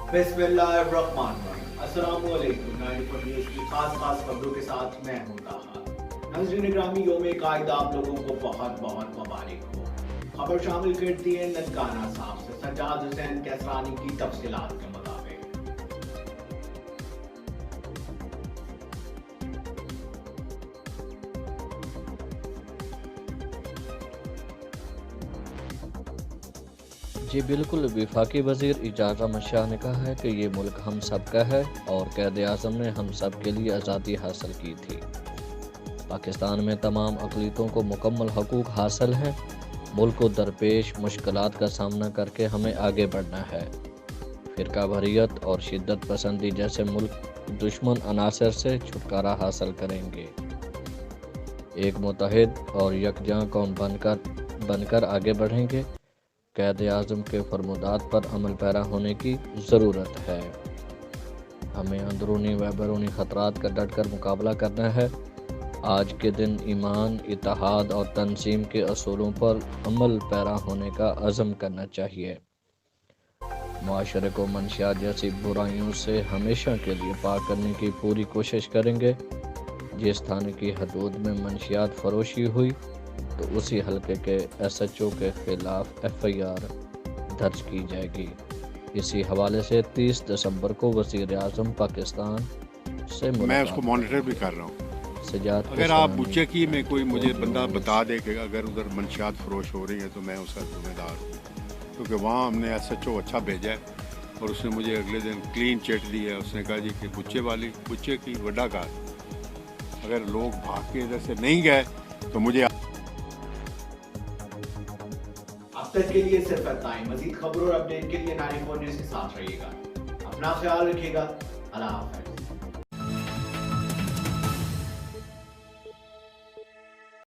बिस्मिल्लाहिर्रहमानिर्रहीम। अस्सलामु अलैकुम। 94 न्यूज़ की खास खबरों के साथ मैं हूं ताहा। नाज़रीन ग्रामी, यौम कायदा आप लोगों को बहुत बहुत मुबारक हो। खबर शामिल करती है ननकाना साहब से सज्जाद हुसैन कैसरानी की तफसीलात के मुताबिक। जी बिल्कुल, वफाकी वज़ीर एजाज अहमद शाह ने कहा है कि ये मुल्क हम सब का है और क़ायद आज़म ने हम सब के लिए आज़ादी हासिल की थी। पाकिस्तान में तमाम अक़लियतों को मुकम्मल हकूक़ हासिल हैं। मुल्क को दरपेश मुश्किलात का सामना करके हमें आगे बढ़ना है। फ़िरका वारियत और शिद्दत पसंदी जैसे मुल्क दुश्मन अनासर से छुटकारा हासिल करेंगे। एक मुत्तहिद और यकजां कौम बनकर आगे बढ़ेंगे। क़ायद आज़म के फरमानात पर अमल पैरा होने की ज़रूरत है। हमें अंदरूनी व बैरूनी ख़तरात का डट कर मुकाबला करना है। आज के दिन ईमान, इत्तेहाद और तंजीम के असूलों पर अमल पैरा होने का अज़म करना चाहिए। मुआशरे को मंशियात जैसी बुराइयों से हमेशा के लिए पाक करने की पूरी कोशिश करेंगे। जिस थाने की हदूद में मंशियात फरोशी हुई तो उसी हलके के SHO के खिलाफ FIR दर्ज की जाएगी। इसी हवाले से 30 दिसंबर को वज़ीर आज़म पाकिस्तान से मैं उसको मॉनिटर भी कर रहा हूँ। अगर आप बुच्चे की में कोई मुझे बंदा बता दे कि अगर उधर मंशियात फरोश हो रही है तो मैं उसका जिम्मेदार हूँ, क्योंकि वहाँ हमने SHO अच्छा भेजा है और उसने मुझे अगले दिन क्लीन चिट दी है। उसने कहा जी कि बुच्चे की वड्डा कार, अगर लोग भाग के इधर से नहीं गए तो मुझे अब तक के लिए सिर्फ इतना ही। मजीद खबरों और अपडेट के लिए 94 न्यूज़ के साथ रहिएगा। अपना ख्याल रखिएगा। अल्लाह हाफ़िज़।